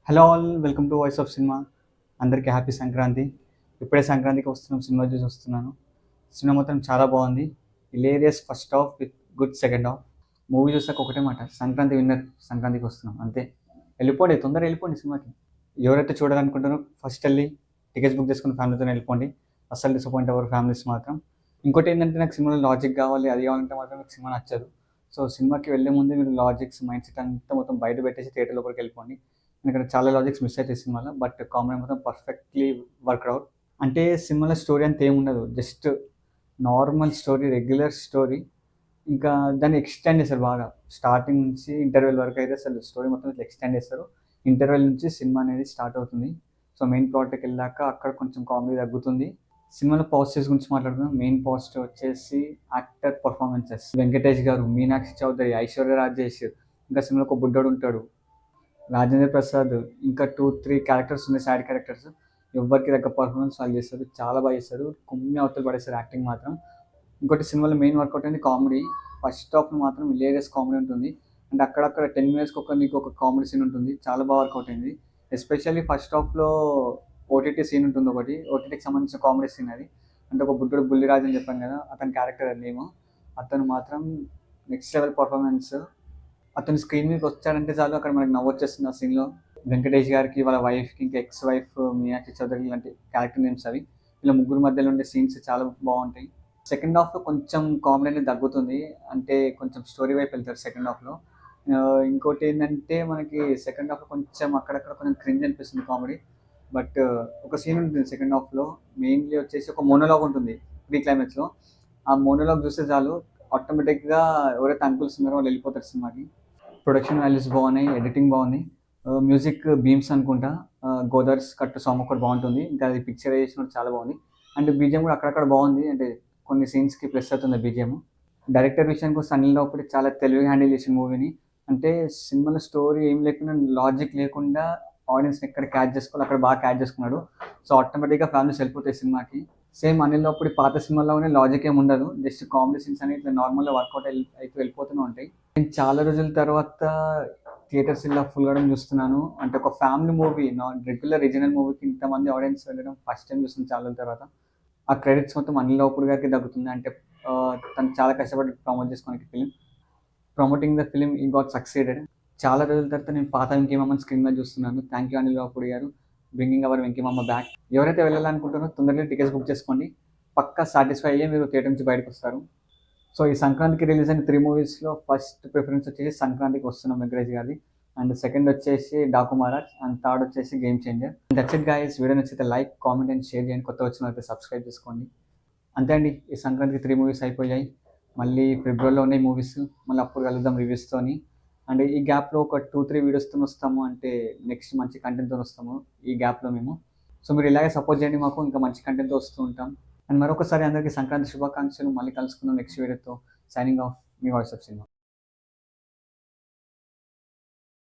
Hello all, welcome to voice of cinema. అందరికీ happy Sankranti. ఇప్పుడే సంక్రాంతికి వస్తున్నాం, సినిమా చూసి వస్తున్నాను. సినిమా మాత్రం చాలా బాగుంది. Hilarious first half with good second half. Movie చూసాక ఒకటే మాట, సంక్రాంతి విన్నర్, సంక్రాంతికి వస్తున్నాం అంతే. వెళ్ళిపోండి, తొందరగా వెళ్ళిపోండి సినిమాకి. ఎవరైతే చూడాలనుకుంటారో ఫస్ట్ వెళ్ళి టికెట్స్ బుక్ చేసుకుని ఫ్యామిలీతో వెళ్ళిపోండి. అస్సలు డిసప్పాయింట్ అవ్వరు ఫ్యామిలీస్ మాత్రం. ఇంకోటి ఏంటంటే, నాకు సినిమాలో లాజిక్ కావాలి, అది కావాలంటే మాత్రం నాకు సినిమా నచ్చదు. సో సినిమాకి వెళ్ళే ముందే మీరు లాజిక్స్ మైండ్ సెట్ అంతా మొత్తం బయట పెట్టేసి థియేటర్ లోపలికి వెళ్ళిపోండి. ఎందుకంటే చాలా లాజిక్స్ మిస్ అవుతాయి సినిమాలో, బట్ కామెడీ మాత్రం పర్ఫెక్ట్లీ వర్క్ అవుట్. అంటే సినిమాలో స్టోరీ అంతా ఏముండదు, just normal story, regular story. ఇంకా దాన్ని ఎక్స్టెండ్ చేస్తారు బాగా. స్టార్టింగ్ నుంచి ఇంటర్వెల్ వరకు అయితే అసలు స్టోరీ మొత్తం ఇట్లా ఎక్స్టెండ్ చేస్తారు. ఇంటర్వెల్ నుంచి సినిమా అనేది స్టార్ట్ అవుతుంది. సో మెయిన్ ప్లాట్కి వెళ్ళాక అక్కడ కొంచెం కామెడీ తగ్గుతుంది. సినిమాలో పాజిటివ్స్ గురించి మాట్లాడుకుందాం. మెయిన్ పాజిటివ్ వచ్చేసి యాక్టర్ పర్ఫార్మెన్సెస్. వెంకటేష్ గారు, మీనాక్షి చౌదరి, ఐశ్వర్య రాజేష్, ఇంకా సినిమాలో ఒక బుడ్డోడు ఉంటాడు, రాజేంద్ర ప్రసాద్, ఇంకా 2-3 క్యారెక్టర్స్ ఉన్నాయి, సైడ్ క్యారెక్టర్స్. ఎవ్వరికి దగ్గర పర్ఫార్మెన్స్ వాళ్ళు చేస్తారు, చాలా బాగా చేస్తారు. కుమ్మి అవతలు పడేస్తారు యాక్టింగ్ మాత్రం. ఇంకోటి సినిమాలో మెయిన్ వర్కౌట్ అయింది కామెడీ. ఫస్ట్ హాఫ్ మాత్రం హిలేరియస్ కామెడీ ఉంటుంది. అంటే అక్కడక్కడ 10 మినిట్స్కి నీకు ఒక కామెడీ సీన్ ఉంటుంది, చాలా బాగా వర్కౌట్ అయింది. ఎస్పెషల్లీ ఫస్ట్ హాఫ్లో ఓటీటీ సీన్ ఉంటుంది ఒకటి, ఓటీటీకి సంబంధించిన కామెడీ సీన్ అది. అంటే ఒక బుడ్డోడు బుల్లిరాజు అని చెప్పాను కదా, అతని క్యారెక్టర్ నేమ్. అతను మాత్రం నెక్స్ట్ లెవెల్ పర్ఫార్మెన్స్. అతను స్క్రీన్ మీదకి వచ్చాడంటే చాలు అక్కడ మనకి నవ్వొచ్చేస్తుంది ఆ సీన్లో. వెంకటేష్ గారికి, వాళ్ళ వైఫ్కి, ఇంకా ఎక్స్ వైఫ్ మీనాక్షి చౌదరి లాంటి క్యారెక్టర్ నేమ్స్ అవి. ఇలా ముగ్గురు మధ్యలో ఉండే సీన్స్ చాలా బాగుంటాయి. సెకండ్ హాఫ్లో కొంచెం కామెడీ అనేది తగ్గుతుంది, అంటే కొంచెం స్టోరీ వైపు వెళ్తారు సెకండ్ హాఫ్లో. ఇంకోటి ఏంటంటే మనకి సెకండ్ హాఫ్లో కొంచెం అక్కడక్కడ కొంచెం క్రింజ్ అనిపిస్తుంది కామెడీ. బట్ ఒక సీన్ ఉంటుంది సెకండ్ హాఫ్లో, మెయిన్లీ వచ్చేసి ఒక మోనోలాగ్ ఉంటుంది ప్రీ క్లైమాక్స్లో. ఆ మోనోలాగ్ చూస్తే చాలు ఆటోమేటిక్గా ఎవరైతే అంకుల్స్ ఉన్నారో వాళ్ళు వెళ్ళిపోతారు సినిమాకి. ప్రొడక్షన్ వాల్యూస్ బాగున్నాయి, ఎడిటింగ్ బాగుంది. మ్యూజిక్ బీమ్స్ అనుకుంటా. గోదావరి కట్టు సాంగ్ ఒకటి బాగుంటుంది, ఇంకా అది పిక్చరైజేషన్ కూడా చాలా బాగుంది. అండ్ బీజిఎం కూడా అక్కడక్కడ బాగుంది, అంటే కొన్ని సీన్స్కి ప్లస్ అవుతుంది బీజిఎం. డైరెక్టర్ విషయానికి వస్తే అనిల్ రావిపూడి చాలా తెలివిగా హ్యాండిల్ చేసిన మూవీని. అంటే సినిమాలో స్టోరీ ఏం లేకుండా, లాజిక్ లేకుండా ఆడియన్స్ని ఎక్కడ క్యాచ్ చేసుకోవాలి అక్కడ బాగా క్యాచ్ చేసుకున్నాడు. సో ఆటోమేటిక్గా ఫ్యామిలీస్ వెళ్ళిపోతాయి సినిమాకి. సేమ్ అనిల్ రావిపూడి పాత సినిమాలోనే లాజిక్ ఏమి ఉండదు, జస్ట్ కామెడీ సీన్స్ అనేవి ఇట్లా నార్మల్గా వర్కౌట్ అయితే వెళ్ళిపోతూనే ఉంటాయి. నేను చాలా రోజుల తర్వాత థియేటర్స్ ఇలా ఫుల్ అవడం చూస్తున్నాను. అంటే ఒక ఫ్యామిలీ మూవీ, రెగ్యులర్ రీజనల్ మూవీకి ఇంతమంది ఆడియన్స్ వెళ్ళడం ఫస్ట్ టైం చూస్తున్నాను చాలా రోజుల తర్వాత. ఆ క్రెడిట్స్ మొత్తం అనిల్ రావిపూడి గారికి దక్కుతుంది. అంటే తను చాలా కష్టపడి ప్రమోట్ చేసుకోనికి film, promoting the film he got succeeded. చాలా రోజుల తర్వాత నేను పాత వెంకీమామని స్క్రీన్ మీద చూస్తున్నాను. థ్యాంక్ యూ అనిల్ రావిపూడి గారు, బ్రింగింగ్ అవర్ వెంకీమామ బ్యాక్. ఎవరైతే వెళ్ళాలనుకుంటారో తొందరగా టికెట్స్ బుక్ చేసుకోండి, పక్కా సాటిస్ఫై అయ్యే మీరు థియేటర్ నుంచి బయటకు వస్తారు. సో ఈ సంక్రాంతికి రిలీజ్ అయిన 3 మూవీస్లో ఫస్ట్ ప్రిఫరెన్స్ వచ్చేసి సంక్రాంతికి వస్తున్నాం వెంకటేష్ గారి, అండ్ సెకండ్ వచ్చేసి డాకు మహారాజ్, అండ్ థర్డ్ వచ్చేసి game changer. That's it guys. Video నచ్చితే లైక్, కామెంట్ అండ్ షేర్ చేయండి. కొత్త వచ్చిన అయితే సబ్స్క్రైబ్ చేసుకోండి. అంతే అండి, ఈ సంక్రాంతికి 3 మూవీస్ అయిపోయాయి. మళ్ళీ ఫిబ్రవరిలో ఉన్నాయి మూవీస్, మళ్ళీ అప్పుడు కలుద్దాం రివ్యూస్తోని. అండ్ ఈ గ్యాప్లో ఒక 2-3 వీడియోస్తో వస్తాము, అంటే నెక్స్ట్ మంచి కంటెంట్తో వస్తాము ఈ గ్యాప్లో మేము. సో మీరు ఇలాగే సపోర్ట్ చేయండి మాకు, ఇంకా మంచి కంటెంట్తో వస్తూ ఉంటాం. అండ్ మరొకసారి అందరికీ సంక్రాంతి శుభాకాంక్షలు. మళ్ళీ కలుసుకుందాం నెక్స్ట్ వీడియోతో. Signing off, me voice of cinema.